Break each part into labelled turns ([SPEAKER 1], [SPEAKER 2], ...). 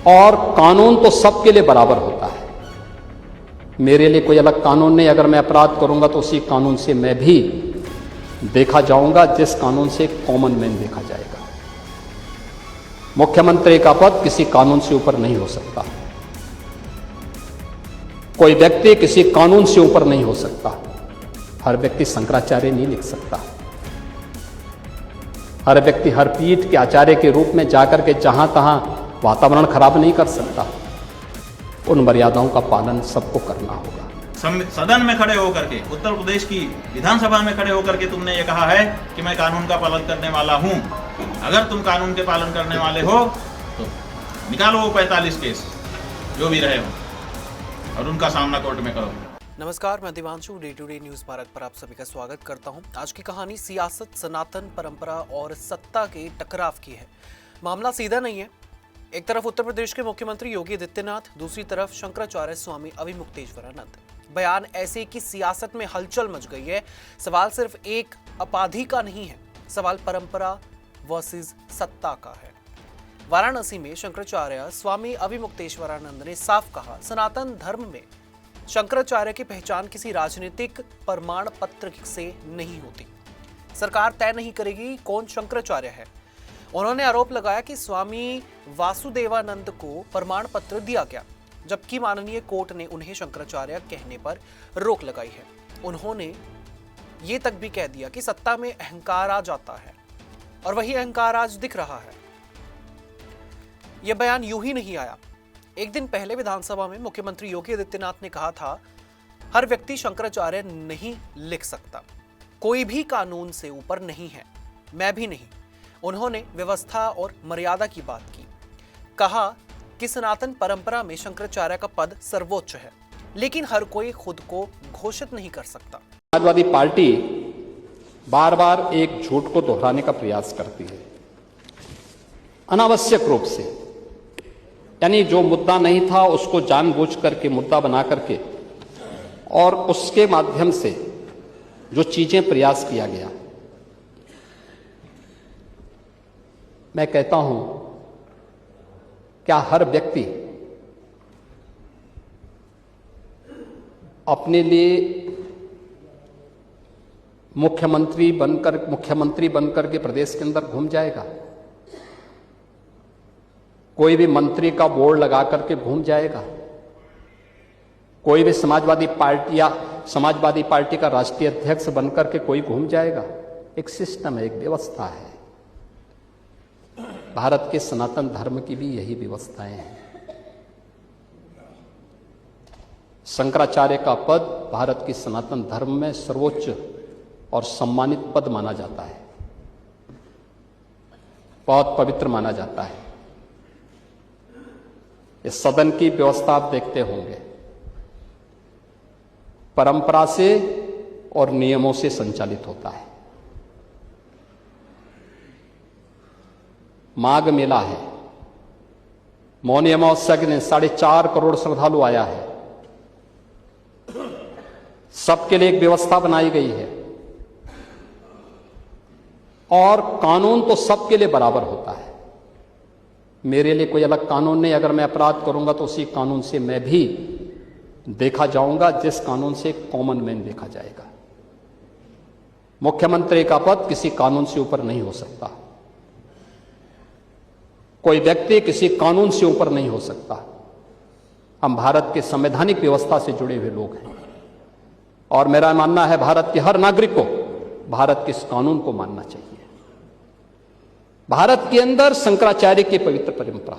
[SPEAKER 1] और कानून तो सबके लिए बराबर होता है। मेरे लिए कोई अलग कानून नहीं। अगर मैं अपराध करूंगा तो उसी कानून से मैं भी देखा जाऊंगा, जिस कानून से कॉमन मैन देखा जाएगा। मुख्यमंत्री का पद किसी कानून से ऊपर नहीं हो सकता। कोई व्यक्ति किसी कानून से ऊपर नहीं हो सकता। हर व्यक्ति शंकराचार्य नहीं लिख सकता। हर व्यक्ति हर पीठ के आचार्य के रूप में जाकर के जहां तहां वातावरण खराब नहीं कर सकता। उन मर्यादाओं का पालन सबको करना होगा।
[SPEAKER 2] सदन में खड़े होकर के, उत्तर प्रदेश की विधानसभा में खड़े होकर के तुमने ये कहा है कि मैं कानून का पालन करने वाला हूं। अगर तुम कानून के पालन करने वाले हो तो निकालो वो 45 केस जो भी रहे हो और उनका सामना कोर्ट में करो।
[SPEAKER 3] नमस्कार, मैं Divanshu, day to day news Bharat पर आप सभी का स्वागत करता हूं। आज की कहानी सियासत, सनातन परंपरा और सत्ता के टकराव की है। मामला सीधा नहीं है। एक तरफ उत्तर प्रदेश के मुख्यमंत्री योगी आदित्यनाथ, दूसरी तरफ शंकराचार्य स्वामी अविमुक्तेश्वरानंद। बयान ऐसे कि सियासत में हलचल मच गई है। सवाल सिर्फ एक उपाधि का नहीं है, सवाल परंपरा वर्सेस सत्ता का है। वाराणसी में शंकराचार्य स्वामी अविमुक्तेश्वरानंद ने साफ कहा, सनातन धर्म में शंकराचार्य की पहचान किसी राजनीतिक प्रमाण पत्र से नहीं होती। सरकार तय नहीं करेगी कौन शंकराचार्य है। उन्होंने आरोप लगाया कि स्वामी वासुदेवानंद को प्रमाण पत्र दिया गया, जबकि माननीय कोर्ट ने उन्हें शंकराचार्य कहने पर रोक लगाई है। उन्होंने ये तक भी कह दिया कि सत्ता में अहंकार आ जाता है और वही अहंकार आज दिख रहा है। यह बयान यूं ही नहीं आया। एक दिन पहले विधानसभा में मुख्यमंत्री योगी आदित्यनाथ ने कहा था, हर व्यक्ति शंकराचार्य नहीं लिख सकता, कोई भी कानून से ऊपर नहीं है, मैं भी नहीं। उन्होंने व्यवस्था और मर्यादा की बात की। कहा कि सनातन परंपरा में शंकराचार्य का पद सर्वोच्च है, लेकिन हर कोई खुद को घोषित नहीं कर सकता।
[SPEAKER 1] समाजवादी पार्टी बार बार एक झूठ को दोहराने का प्रयास करती है, अनावश्यक रूप से। यानी जो मुद्दा नहीं था उसको जानबूझ करके मुद्दा बना करके और उसके माध्यम से जो चीजें प्रयास किया गया। मैं कहता हूं, क्या हर व्यक्ति अपने लिए मुख्यमंत्री बनकर के प्रदेश के अंदर घूम जाएगा? कोई भी मंत्री का बोर्ड लगा करके घूम जाएगा? कोई भी समाजवादी पार्टी का राष्ट्रीय अध्यक्ष बनकर के कोई घूम जाएगा? एक सिस्टम है, एक व्यवस्था है। भारत के सनातन धर्म की भी यही व्यवस्थाएं हैं। शंकराचार्य का पद भारत की सनातन धर्म में सर्वोच्च और सम्मानित पद माना जाता है, बहुत पवित्र माना जाता है। इस सदन की व्यवस्था आप देखते होंगे, परंपरा से और नियमों से संचालित होता है। माघ मेला है, मौनी अमावस्या के दिन 4.5 करोड़ श्रद्धालु आया है। सबके लिए एक व्यवस्था बनाई गई है और कानून तो सबके लिए बराबर होता है। मेरे लिए कोई अलग कानून नहीं। अगर मैं अपराध करूंगा तो उसी कानून से मैं भी देखा जाऊंगा, जिस कानून से कॉमन मैन देखा जाएगा। मुख्यमंत्री का पद किसी कानून से ऊपर नहीं हो सकता। कोई व्यक्ति किसी कानून से ऊपर नहीं हो सकता। हम भारत के संवैधानिक व्यवस्था से जुड़े हुए लोग हैं और मेरा मानना है भारत के हर नागरिक को भारत के इस कानून को मानना चाहिए। भारत के अंदर शंकराचार्य की पवित्र परंपरा,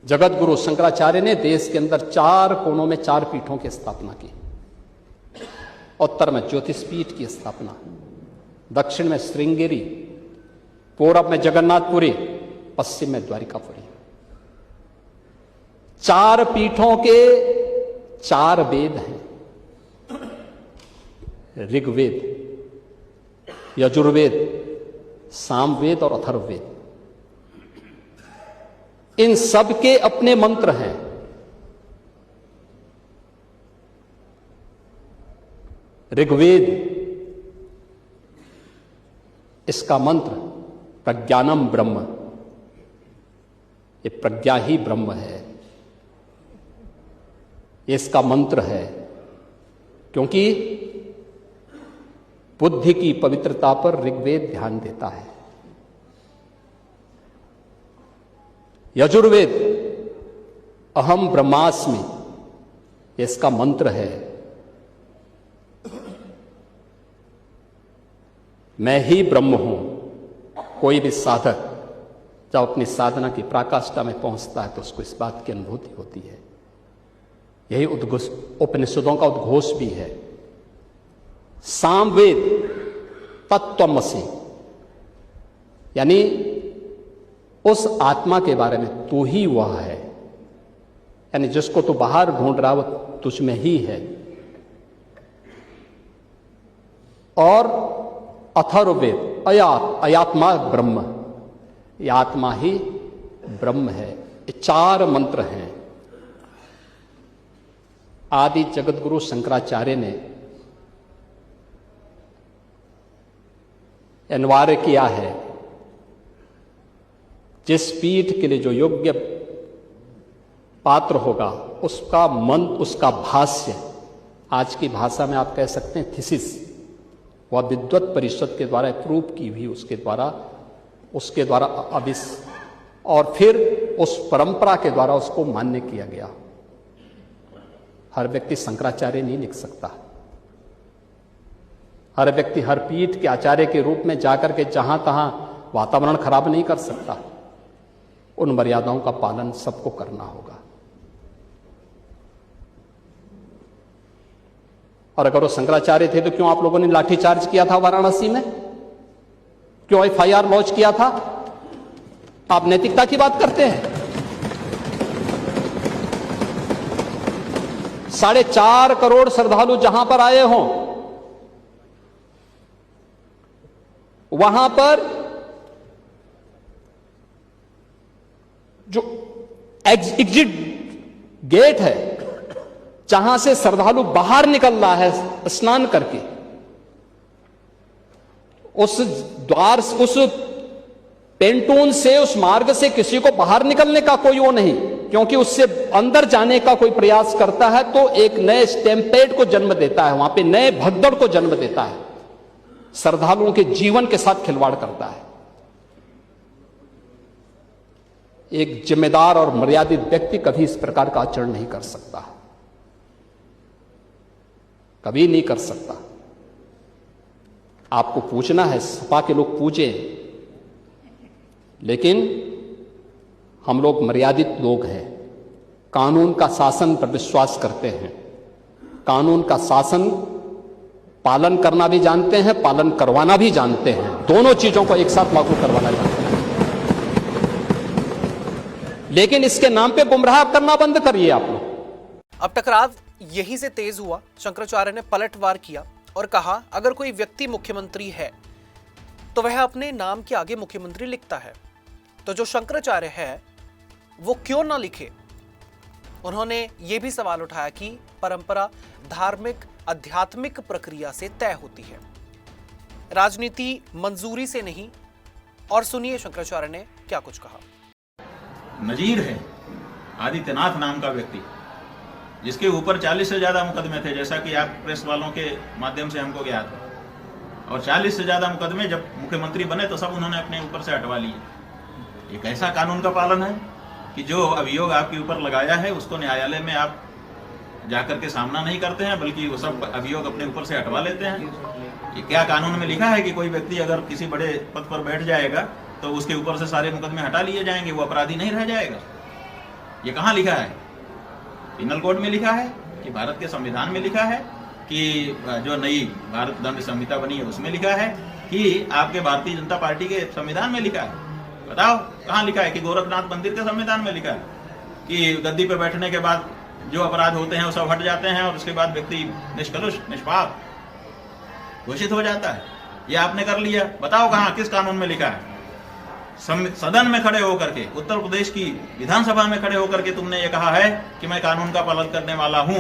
[SPEAKER 1] जगत गुरु शंकराचार्य ने देश के अंदर 4 कोनों में 4 पीठों की स्थापना की। उत्तर में ज्योतिष पीठ की स्थापना, दक्षिण में श्रृंगेरी, पूर्व में जगन्नाथपुरी, पश्चिम में द्वारिकापुरी। 4 पीठों के 4 वेद हैं, ऋग्वेद, यजुर्वेद, सामवेद और अथर्ववेद। इन सब के अपने मंत्र हैं। ऋग्वेद, इसका मंत्र प्रज्ञानम ब्रह्म, ये प्रज्ञा ही ब्रह्म है, ये इसका मंत्र है। क्योंकि बुद्धि की पवित्रता पर ऋग्वेद ध्यान देता है, यजुर्वेद अहम ब्रह्मास्मि ये इसका मंत्र है। मैं ही ब्रह्म हूं। कोई भी साधक जब अपनी साधना की पराकाष्ठा में पहुंचता है तो उसको इस बात की अनुभूति होती है। यही उपनिषदों का उद्घोष भी है। सामवेद तत्त्वमसि, यानी उस आत्मा के बारे में तू ही वह है, यानी जिसको तू बाहर ढूंढ रहा वो तुझ में ही है। और अथर्ववेद अयात्मा ब्रह्म, ये आत्मा ही ब्रह्म है। ये 4 मंत्र हैं। आदि जगत गुरु शंकराचार्य ने अनिवार्य किया है, जिस पीठ के लिए जो योग्य पात्र होगा उसका मंत्र, उसका भाष्य, आज की भाषा में आप कह सकते हैं थीसिस, वह विद्वत परिषद के द्वारा अप्रूव की हुई, उसके द्वारा और फिर उस परंपरा के द्वारा उसको मान्य किया गया। हर व्यक्ति शंकराचार्य नहीं लिख सकता। हर व्यक्ति हर पीठ के आचार्य के रूप में जाकर के जहां तहां वातावरण खराब नहीं कर सकता। उन मर्यादाओं का पालन सबको करना होगा। और अगर वो शंकराचार्य थे तो क्यों आप लोगों ने लाठीचार्ज किया था वाराणसी में? क्यों FIR लॉन्च किया था? आप नैतिकता की बात करते हैं। 4.5 करोड़ श्रद्धालु जहां पर आए हों, वहां पर जो एग्जिट गेट है, जहां से श्रद्धालु बाहर निकल रहा है स्नान करके, उस द्वार, उस पेंटून से, उस मार्ग से किसी को बाहर निकलने का कोई वो नहीं, क्योंकि उससे अंदर जाने का कोई प्रयास करता है तो एक नए स्टैम्पेड को जन्म देता है, वहां पे नए भगदड़ को जन्म देता है, श्रद्धालुओं के जीवन के साथ खिलवाड़ करता है। एक जिम्मेदार और मर्यादित व्यक्ति कभी इस प्रकार का आचरण नहीं कर सकता, कभी नहीं कर सकता। आपको पूछना है, सपा के लोग पूछे, लेकिन हम लोग मर्यादित लोग हैं, कानून का शासन पर विश्वास करते हैं, कानून का शासन पालन करना भी जानते हैं, पालन करवाना भी जानते हैं, दोनों चीजों को एक साथ लागू करवाना जानते हैं। लेकिन इसके नाम पे गुमराह करना बंद करिए आप लोग।
[SPEAKER 3] अब टकराव यहीं से तेज हुआ। शंकराचार्य ने पलटवार किया और कहा, अगर कोई व्यक्ति मुख्यमंत्री है तो वह अपने नाम के आगे मुख्यमंत्री लिखता है, तो जो शंकराचार्य है वो क्यों ना लिखे। उन्होंने ये भी सवाल उठाया कि परंपरा धार्मिक आध्यात्मिक प्रक्रिया से तय होती है, राजनीति मंजूरी से नहीं। और सुनिए शंकराचार्य ने क्या कुछ कहा।
[SPEAKER 2] नजीर है आदित्यनाथ नाम का व्यक्ति, जिसके ऊपर 40 से ज्यादा मुकदमे थे, जैसा कि आप प्रेस वालों के माध्यम से हमको ज्ञात है। और 40 से ज्यादा मुकदमे जब मुख्यमंत्री बने तो सब उन्होंने अपने ऊपर से हटवा लिए। एक ऐसा कानून का पालन है कि जो अभियोग आपके ऊपर लगाया है उसको न्यायालय में आप जाकर के सामना नहीं करते हैं, बल्कि वो सब अभियोग अपने ऊपर से हटवा लेते हैं। ये क्या कानून में लिखा है कि कोई व्यक्ति अगर किसी बड़े पद पर बैठ जाएगा तो उसके ऊपर से सारे मुकदमे हटा लिए जाएंगे, वो अपराधी नहीं रह जाएगा? ये कहाँ लिखा है? पिनल कोड में लिखा है कि भारत के संविधान में लिखा है कि जो नई भारत दंड संहिता बनी है उसमें लिखा है कि आपके भारतीय जनता पार्टी के संविधान में लिखा है? बताओ कहाँ लिखा है? कि गोरखनाथ मंदिर के संविधान में लिखा है कि गद्दी पे बैठने के बाद जो अपराध होते हैं वो सब हट जाते हैं और उसके बाद व्यक्ति निष्कलुष निष्पाप घोषित हो जाता है? ये आपने कर लिया। बताओ कहाँ, किस कानून में लिखा है? सदन में खड़े होकर के, उत्तर प्रदेश की विधानसभा में खड़े होकर के तुमने ये कहा है कि मैं कानून का पालन करने वाला हूं।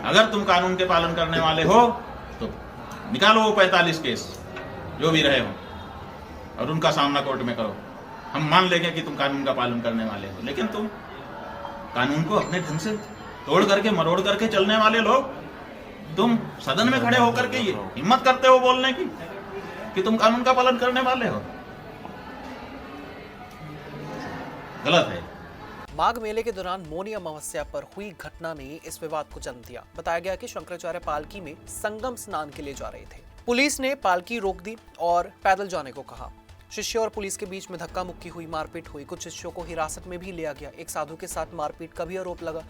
[SPEAKER 2] अगर तुम कानून के पालन करने वाले हो तो निकालो वो 45 केस जो भी रहे हो और उनका सामना कोर्ट में करो। हम मान लेंगे कि तुम कानून का पालन करने वाले हो, लेकिन तुम कानून को अपने ढंग से तोड़ करके मरोड़ करके चलने वाले लोग, तुम सदन में खड़े होकर के ये हिम्मत करते हो बोलने की कि तुम कानून का पालन करने वाले हो। गलत है।
[SPEAKER 3] माघ मेले के दौरान मौनी अमावस्या पर हुई घटना ने इस विवाद को जन्म दिया। बताया गया कि शंकराचार्य पालकी में संगम स्नान के लिए जा रहे थे। पुलिस ने पालकी रोक दी और पैदल जाने को कहा। शिष्य और पुलिस के बीच में धक्का मुक्की हुई, मारपीट हुई। कुछ शिष्यों को हिरासत में भी लिया गया। एक साधु के साथ मारपीट का भी आरोप लगा।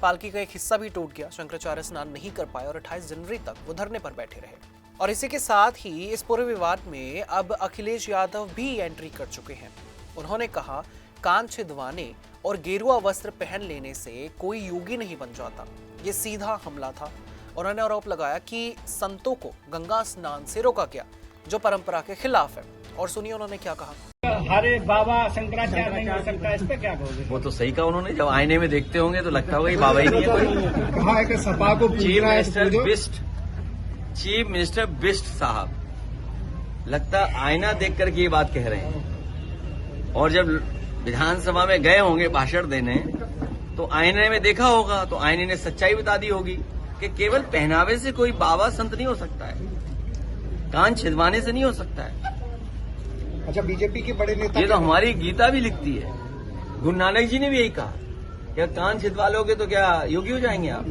[SPEAKER 3] पालकी का एक हिस्सा भी टूट गया। शंकराचार्य स्नान नहीं कर पाए और 28 जनवरी तक वो धरने पर बैठे रहे। और इसी के साथ ही इस पूरे विवाद में अब अखिलेश यादव भी एंट्री कर चुके हैं। उन्होंने कहा, कान छिदवाने और गेरुआ वस्त्र पहन लेने से कोई योगी नहीं बन जाता। ये सीधा हमला था। उन्होंने आरोप लगाया कि संतों को गंगा स्नान से रोका गया, जो परंपरा के खिलाफ है। और सुनिए उन्होंने क्या कहा।
[SPEAKER 4] हरे बाबा शंकराचार्य नहीं हो सकता, इस पे क्या कहोगे?
[SPEAKER 5] वो तो सही कहा उन्होंने। जब आईने में देखते होंगे तो लगता होगा ये बाबा ही नहीं है कोई।
[SPEAKER 4] कहा है कि सपा को
[SPEAKER 5] चीफ मिनिस्टर बिस्ट साहब लगता आईना देख करके ये बात कह रहे हैं। और जब विधानसभा में गए होंगे भाषण देने तो आईने में देखा होगा तो आईने ने सच्चाई बता दी होगी कि केवल पहनावे से कोई बाबा संत नहीं हो सकता है, कान छिदवाने से नहीं हो सकता है।
[SPEAKER 4] अच्छा, बीजेपी के बड़े नेता
[SPEAKER 5] ये तो हमारी गीता भी लिखती है। गुरु नानक जी ने भी यही कहा, क्या कान छिदवा लोगे तो क्या योगी हो जाएंगे आप?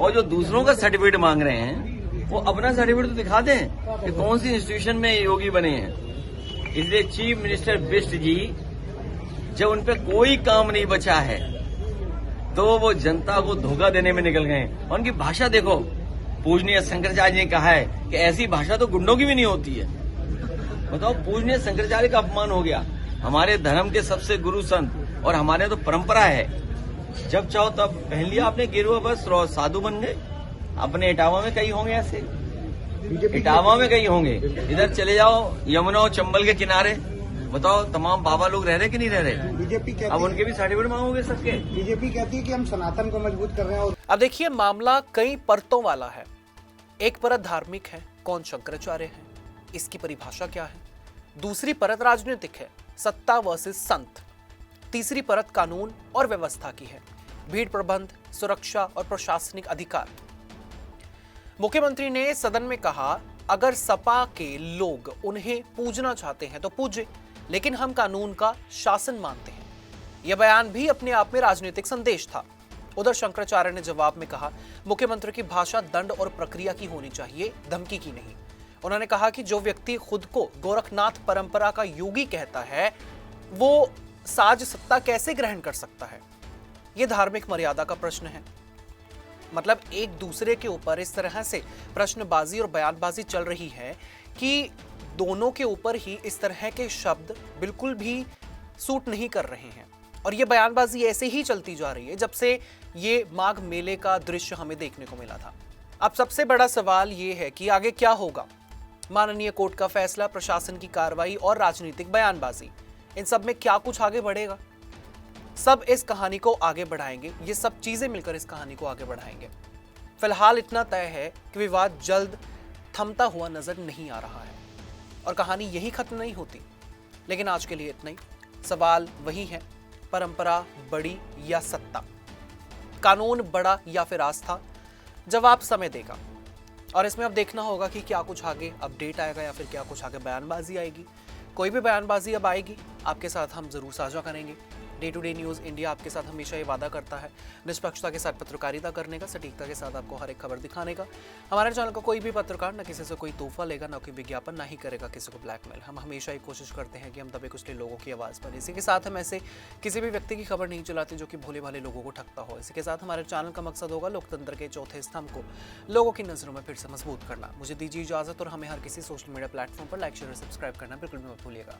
[SPEAKER 5] और जो दूसरों का सर्टिफिकेट मांग रहे हैं वो अपना सर्टिफिकेट तो दिखा दें कि कौन सी इंस्टीट्यूशन में योगी बने हैं। इसलिए चीफ मिनिस्टर बिष्ट जी जब उन पे कोई काम नहीं बचा है तो वो जनता को धोखा देने में निकल गए। और उनकी भाषा देखो, पूजनीय शंकराचार्य जी ने कहा है कि ऐसी भाषा तो गुंडों की भी नहीं होती है। बताओ, पूजनीय शंकराचार्य का अपमान हो गया। हमारे धर्म के सबसे गुरु संत और हमारे तो परंपरा है, जब चाहो तब पहन लिया आपने गेरुआ वस्त्र और साधु बन गए। अपने इटावा में कई होंगे ऐसे, इटावा में कई होंगे। इधर चले जाओ यमुना और चंबल के किनारे, बताओ तमाम बाबा लोग रह रहे कि नहीं रह रहे?
[SPEAKER 4] बीजेपी कहती
[SPEAKER 5] अब उनके भी सर्टिफिकेट मांगोगे सबके।
[SPEAKER 4] बीजेपी कहती है कि हम सनातन को मजबूत कर रहे हैं। और
[SPEAKER 3] अब देखिए, मामला कई परतों वाला है। एक परत धार्मिक है, कौन शंकराचार्य है, इसकी परिभाषा क्या है। दूसरी परत राजनीतिक है, सत्ता वर्सेस संत। तीसरी परत कानून और व्यवस्था की है, भीड़ प्रबंध, सुरक्षा और प्रशासनिक अधिकार। मुख्यमंत्री ने सदन में कहा, अगर सपा के लोग उन्हें पूजना चाहते हैं तो पूजे, लेकिन हम कानून का शासन मानते हैं। यह बयान भी अपने आप में राजनीतिक संदेश था। उधर शंकराचार्य ने जवाब में कहा, मुख्यमंत्री की भाषा दंड और प्रक्रिया की होनी चाहिए, धमकी की नहीं। उन्होंने कहा कि जो व्यक्ति खुद को गोरखनाथ परंपरा का योगी कहता है वो साज सत्ता कैसे ग्रहण कर सकता है। यह धार्मिक मर्यादा का प्रश्न है। मतलब एक दूसरे के ऊपर इस तरह से प्रश्नबाजी और बयानबाजी चल रही है कि दोनों के ऊपर ही इस तरह के शब्द बिल्कुल भी सूट नहीं कर रहे हैं। और ये बयानबाजी ऐसे ही चलती जा रही है जब से ये माघ मेले का दृश्य हमें देखने को मिला था। अब सबसे बड़ा सवाल ये है कि आगे क्या होगा। माननीय कोर्ट का फैसला, प्रशासन की कार्रवाई और राजनीतिक बयानबाजी, इन सब में क्या कुछ आगे बढ़ेगा? सब इस कहानी को आगे बढ़ाएंगे। ये सब चीजें मिलकर इस कहानी को आगे बढ़ाएंगे। फिलहाल इतना तय है कि विवाद जल्द थमता हुआ नजर नहीं आ रहा है और कहानी यही खत्म नहीं होती। लेकिन आज के लिए इतना ही। सवाल वही है, परंपरा बड़ी या सत्ता, कानून बड़ा या फिर आस्था? जवाब समय देगा। और इसमें अब देखना होगा कि क्या कुछ आगे अपडेट आएगा या फिर क्या कुछ आगे बयानबाजी आएगी। कोई भी बयानबाजी अब आएगी आपके साथ हम जरूर साझा करेंगे। Day to day news India आपके साथ हमेशा ये वादा करता है निष्पक्षता के साथ पत्रकारिता करने का, सटीकता के साथ आपको हर एक खबर दिखाने का। हमारे चैनल का कोई भी पत्रकार न किसी से कोई तोहफा लेगा, न कोई विज्ञापन, ना ही करेगा किसी को ब्लैकमेल। हम हमेशा ये कोशिश करते हैं कि हम दबे कुचले लोगों की आवाज़ पर। इसी के साथ हम ऐसे किसी भी व्यक्ति की खबर नहीं चलाते जो कि भोले भाले लोगों को ठगता हो। इसी के साथ हमारे चैनल का मकसद होगा लोकतंत्र के चौथे स्तंभ को लोगों की नजरों में फिर से मजबूत करना। मुझे दीजिए इजाजत और हमें हर किसी सोशल मीडिया प्लेटफॉर्म पर लाइक, शेयर और सब्सक्राइब करना बिल्कुल भी मत भूलिएगा।